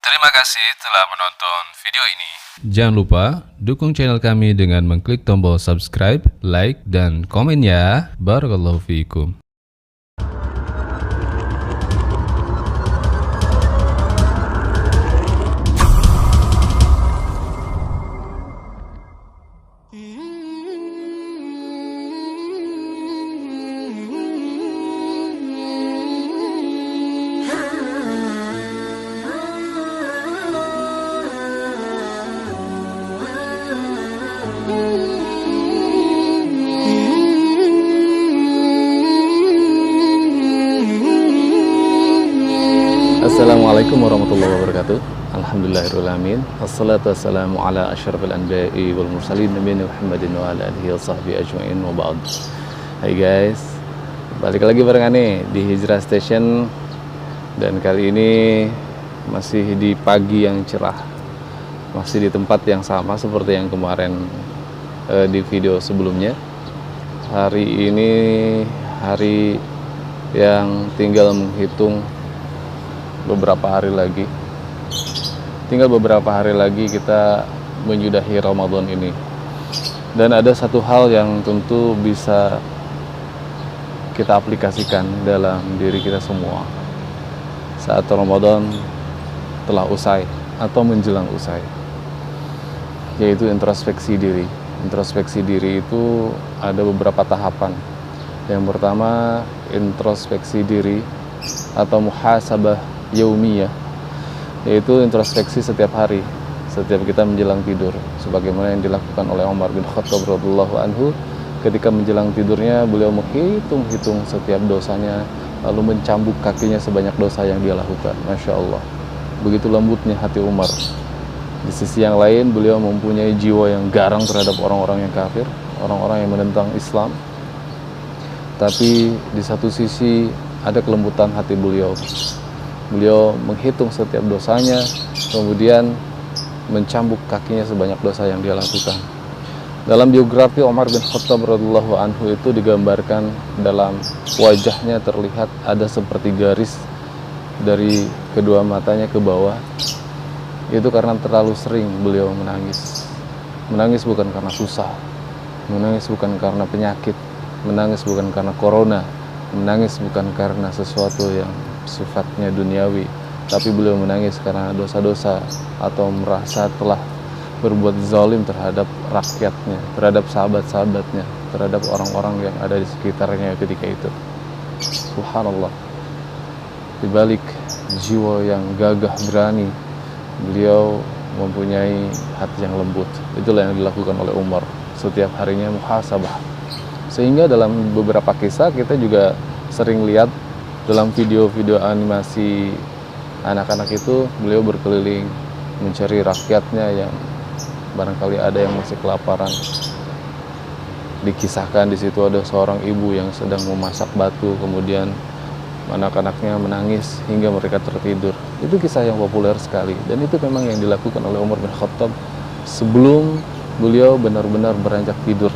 Terima kasih telah menonton video ini. Jangan lupa dukung channel kami dengan mengklik tombol subscribe, like, dan komen ya. Barakallahu fiikum. Assalamualaikum warahmatullahi wabarakatuh. Alhamdulillahirrahmanirrahim. Assalatu wassalamu ala asyrafil anbiya'i wal mursalin nabiyina Muhammadin wa ala alihi wa sahbihi ajma'in wa ba'd. Hai guys, balik lagi bareng Ane di Hijrah Station. Dan kali ini masih di pagi yang cerah, masih di tempat yang sama seperti yang kemarin di video sebelumnya. Hari ini hari yang tinggal menghitung beberapa hari lagi. Tinggal beberapa hari lagi kita menyudahi Ramadan ini. Dan ada satu hal yang tentu bisa kita aplikasikan dalam diri kita semua saat Ramadan telah usai atau menjelang usai, yaitu introspeksi diri. Introspeksi diri itu ada beberapa tahapan. Yang pertama, introspeksi diri atau muhasabah yaumiyah, yaitu introspeksi setiap hari, setiap kita menjelang tidur, sebagaimana yang dilakukan oleh Umar bin Khattab radhiyallahu anhu. Ketika menjelang tidurnya, beliau menghitung-hitung setiap dosanya, lalu mencambuk kakinya sebanyak dosa yang dia lakukan. Masya Allah, begitu lembutnya hati Umar. Di sisi yang lain, beliau mempunyai jiwa yang garang terhadap orang-orang yang kafir, orang-orang yang menentang Islam. Tapi di satu sisi ada kelembutan hati beliau. Beliau menghitung setiap dosanya, kemudian mencambuk kakinya sebanyak dosa yang dia lakukan. Dalam biografi Umar bin Khattab radhiyallahu anhu itu digambarkan dalam wajahnya terlihat ada seperti garis dari kedua matanya ke bawah. Itu karena terlalu sering beliau menangis. Menangis bukan karena susah, menangis bukan karena penyakit, menangis bukan karena corona, menangis bukan karena sesuatu yang sifatnya duniawi, tapi beliau menangis karena dosa-dosa atau merasa telah berbuat zalim terhadap rakyatnya, terhadap sahabat-sahabatnya, terhadap orang-orang yang ada di sekitarnya ketika itu. Subhanallah, di balik jiwa yang gagah berani, beliau mempunyai hati yang lembut. Itulah yang dilakukan oleh Umar setiap harinya, muhasabah. Sehingga dalam beberapa kisah kita juga sering lihat dalam video-video animasi anak-anak itu, beliau berkeliling mencari rakyatnya yang barangkali ada yang masih kelaparan. Dikisahkan di situ ada seorang ibu yang sedang memasak batu, kemudian anak-anaknya menangis hingga mereka tertidur. Itu kisah yang populer sekali, dan itu memang yang dilakukan oleh Umar bin Khattab sebelum beliau benar-benar beranjak tidur.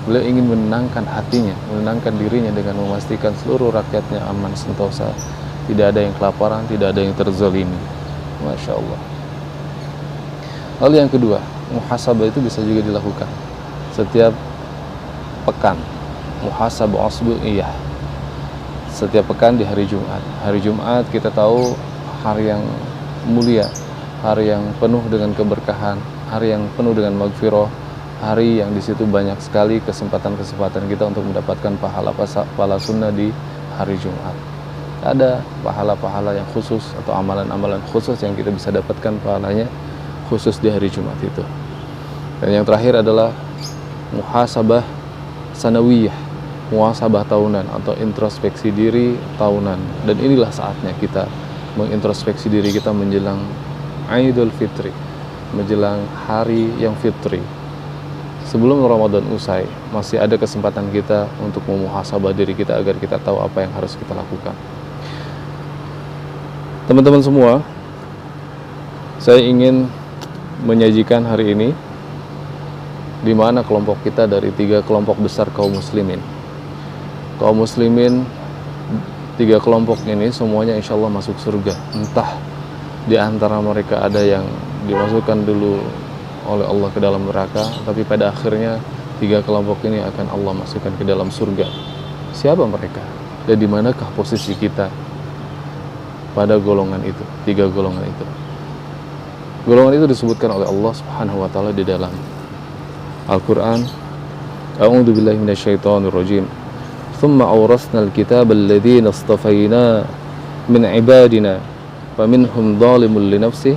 Beliau ingin menenangkan hatinya, menenangkan dirinya dengan memastikan seluruh rakyatnya aman sentosa, tidak ada yang kelaparan, tidak ada yang terzalimi. Masya Allah. Lalu yang kedua, muhasabah itu bisa juga dilakukan setiap pekan. Muhasabah usbu'iyah, setiap pekan di hari Jumat. Hari Jumat kita tahu hari yang mulia, hari yang penuh dengan keberkahan, hari yang penuh dengan maghfirah, hari yang di situ banyak sekali kesempatan-kesempatan kita untuk mendapatkan pahala sunnah di hari Jumat. Ada pahala-pahala yang khusus atau amalan-amalan khusus yang kita bisa dapatkan pahalanya khusus di hari Jumat itu. Dan yang terakhir adalah muhasabah sanawiyah, muhasabah tahunan atau introspeksi diri tahunan. Dan inilah saatnya kita mengintrospeksi diri kita menjelang Idul Fitri, menjelang hari yang fitri. Sebelum Ramadan usai, masih ada kesempatan kita untuk memuhasabah diri kita agar kita tahu apa yang harus kita lakukan. Teman-teman semua, saya ingin menyajikan hari ini di mana kelompok kita dari 3 kelompok besar kaum muslimin. Kaum muslimin 3 kelompok ini semuanya insya Allah masuk surga. Entah Di antara mereka ada yang dimasukkan dulu oleh Allah ke dalam neraka, tapi pada akhirnya 3 kelompok ini akan Allah masukkan ke dalam surga. Siapa mereka? Dan di manakah posisi kita pada golongan itu, 3 golongan itu? Golongan itu disebutkan oleh Allah Subhanahu wa taala di dalam Al-Qur'an. A'udzu billahi minasyaitonir rajim. Tsumma awrasnal kitaba alladziina istafaynaa min 'ibadina faminhum dhalimun li nafsihi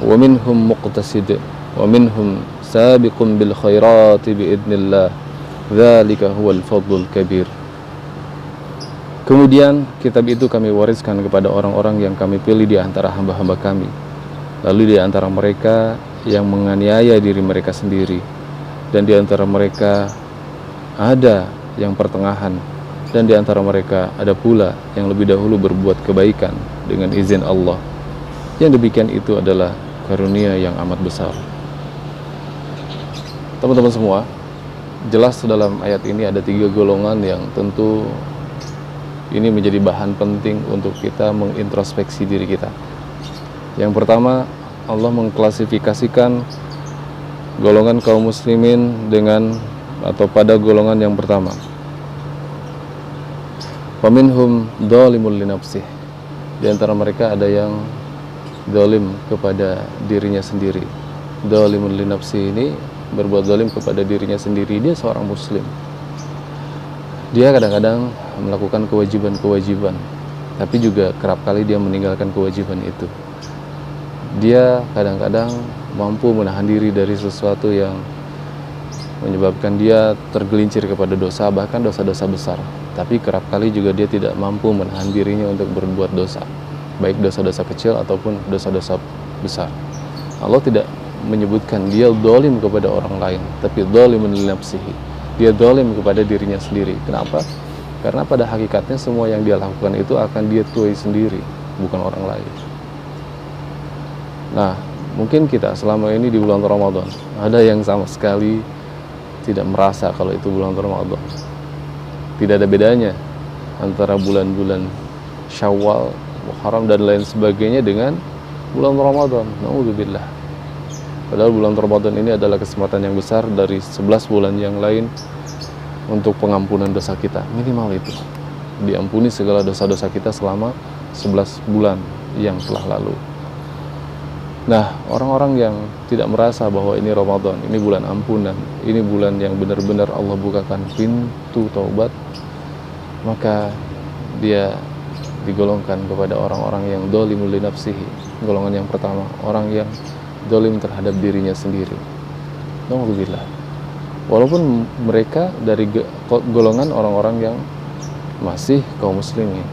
wa minhum muqtasid wa minhum sabiqun bil khairati bi idznillah. Dzalika huwal fadlul kabir. Kemudian kitab itu kami wariskan kepada orang-orang yang kami pilih di antara hamba-hamba kami. Lalu di antara mereka yang menganiaya diri mereka sendiri, dan di antara mereka ada yang pertengahan, dan di antara mereka ada pula yang lebih dahulu berbuat kebaikan dengan izin Allah. Yang demikian itu adalah karunia yang amat besar. Teman-teman semua, jelas dalam ayat ini ada 3 golongan yang tentu ini menjadi bahan penting untuk kita mengintrospeksi diri kita. Yang pertama, Allah mengklasifikasikan golongan kaum muslimin dengan atau pada golongan yang pertama. Faminhum dzalimun li nafsihi. Di antara mereka ada yang zalim kepada dirinya sendiri. Dzalimun li nafsihi ini berbuat zalim kepada dirinya sendiri. Dia seorang muslim. Dia kadang-kadang melakukan kewajiban-kewajiban, tapi juga kerap kali dia meninggalkan kewajiban itu. Dia kadang-kadang mampu menahan diri dari sesuatu yang menyebabkan dia tergelincir kepada dosa, bahkan dosa-dosa besar. Tapi kerap kali juga dia tidak mampu menahan dirinya untuk berbuat dosa, baik dosa-dosa kecil ataupun dosa-dosa besar. Allah tidak menyebutkan dia zalim kepada orang lain, tapi zalimun li nafsihi. Dia zalim kepada dirinya sendiri. Kenapa? Karena pada hakikatnya semua yang dia lakukan itu akan dia tuai sendiri, bukan orang lain. Nah, mungkin kita selama ini di bulan Ramadan ada yang sama sekali tidak merasa kalau itu bulan Ramadan. Tidak ada bedanya antara bulan-bulan Syawal, Muharram dan lain sebagainya dengan bulan Ramadan. Na'udzubillah. Padahal bulan Ramadan ini adalah kesempatan yang besar dari 11 bulan yang lain untuk pengampunan dosa kita. Minimal itu. Diampuni segala dosa-dosa kita selama 11 bulan yang telah lalu. Nah, orang-orang yang tidak merasa bahwa ini Ramadan, ini bulan ampunan, ini bulan yang benar-benar Allah bukakan pintu taubat, maka dia digolongkan kepada orang-orang yang zalimul li nafsihi. Golongan yang pertama, orang yang zalim terhadap dirinya sendiri. Alhamdulillah. Walaupun mereka dari golongan orang-orang yang masih kaum muslimin.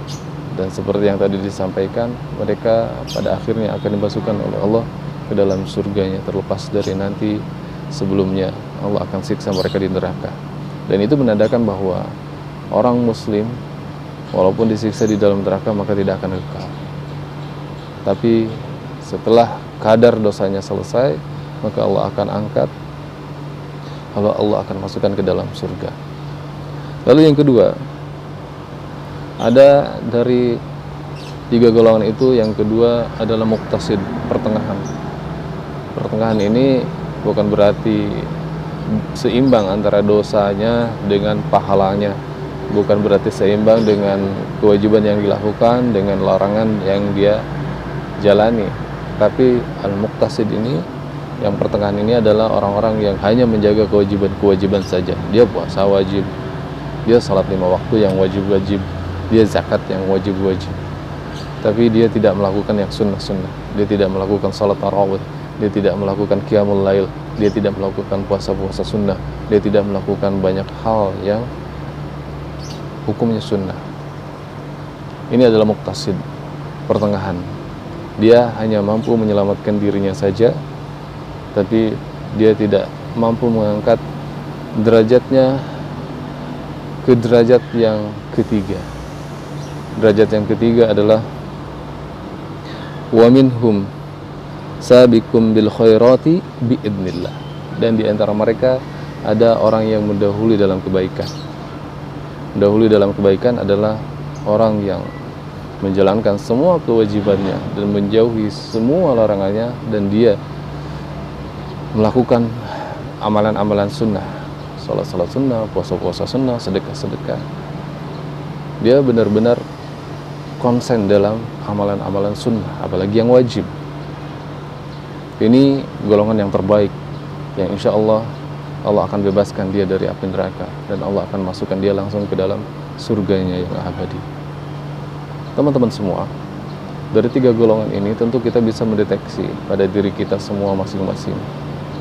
Dan seperti yang tadi disampaikan, mereka pada akhirnya akan dimasukkan oleh Allah ke dalam surganya, terlepas dari nanti sebelumnya Allah akan siksa mereka di neraka. Dan itu menandakan bahwa orang muslim walaupun disiksa di dalam neraka maka tidak akan kekal. Tapi setelah kadar dosanya selesai, maka Allah akan angkat, Allah akan masukkan ke dalam surga. Lalu yang kedua, ada dari 3 golongan itu, yang kedua adalah muqtasid, pertengahan. Pertengahan ini bukan berarti seimbang antara dosanya dengan pahalanya, bukan berarti seimbang dengan kewajiban yang dilakukan dengan larangan yang dia jalani. Tapi al-muqtasid ini, yang pertengahan ini adalah orang-orang yang hanya menjaga kewajiban-kewajiban saja. Dia puasa wajib, dia salat 5 waktu yang wajib-wajib, dia zakat yang wajib-wajib, tapi dia tidak melakukan yang sunnah-sunnah. Dia tidak melakukan salat tarawih, dia tidak melakukan qiyamul lail, dia tidak melakukan puasa-puasa sunnah, dia tidak melakukan banyak hal yang hukumnya sunnah. Ini adalah muqtasid, pertengahan. Dia hanya mampu menyelamatkan dirinya saja, tapi dia tidak mampu mengangkat derajatnya ke derajat yang ketiga. Derajat yang ketiga adalah wa minhum sabiqum bil khairati bi idznillah. Dan di antara mereka ada orang yang mendahului dalam kebaikan. Mendahului dalam kebaikan adalah orang yang menjalankan semua kewajibannya dan menjauhi semua larangannya, dan dia melakukan amalan-amalan sunnah, salat-salat sunnah, puasa-puasa sunnah, sedekah-sedekah. Dia benar-benar konsen dalam amalan-amalan sunnah, apalagi yang wajib. Ini golongan yang terbaik, yang insya Allah akan bebaskan dia dari api neraka, dan Allah akan masukkan dia langsung ke dalam surganya yang abadi. Teman-teman semua, dari 3 golongan ini tentu kita bisa mendeteksi pada diri kita semua masing-masing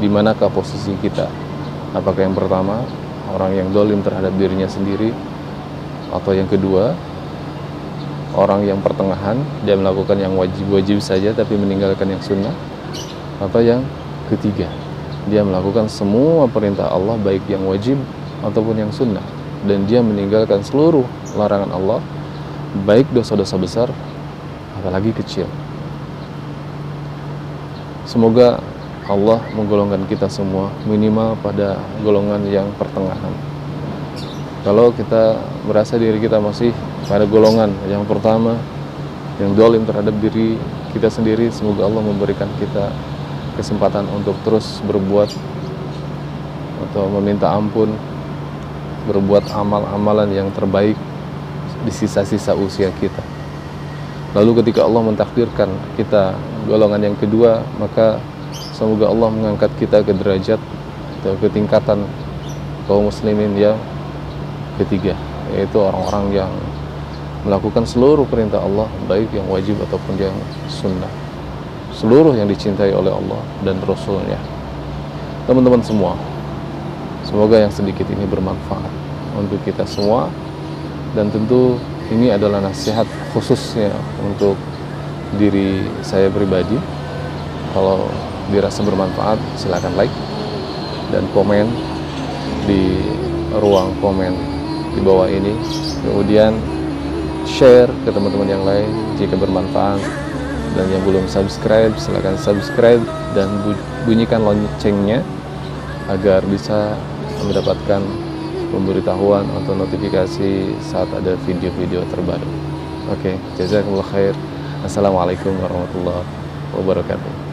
di manakah posisi kita. Apakah yang pertama, orang yang dolim terhadap dirinya sendiri, atau yang kedua, orang yang pertengahan, dia melakukan yang wajib-wajib saja tapi meninggalkan yang sunnah, atau yang ketiga, dia melakukan semua perintah Allah baik yang wajib ataupun yang sunnah, dan dia meninggalkan seluruh larangan Allah, baik dosa-dosa besar apalagi kecil. Semoga Allah menggolongkan kita semua minimal pada golongan yang pertengahan. Kalau kita merasa diri kita masih pada golongan yang pertama, yang dolim terhadap diri kita sendiri, semoga Allah memberikan kita kesempatan untuk terus berbuat atau meminta ampun, berbuat amal-amalan yang terbaik di sisa-sisa usia kita. Lalu ketika Allah mentakdirkan kita golongan yang kedua, maka semoga Allah mengangkat kita ke derajat atau ke tingkatan kaum muslimin yang ketiga, yaitu orang-orang yang melakukan seluruh perintah Allah, baik yang wajib ataupun yang sunnah, seluruh yang dicintai oleh Allah dan Rasulnya. Teman-teman semua, semoga yang sedikit ini bermanfaat untuk kita semua, dan tentu ini adalah nasihat khususnya untuk diri saya pribadi. Kalau dirasa bermanfaat, silakan like dan komen di ruang komen di bawah ini. Kemudian share ke teman-teman yang lain jika bermanfaat, dan yang belum subscribe silakan subscribe dan bunyikan loncengnya agar bisa mendapatkan pemberitahuan atau notifikasi saat ada video-video terbaru. Oke, jazakumullah khair. Assalamualaikum warahmatullahi wabarakatuh.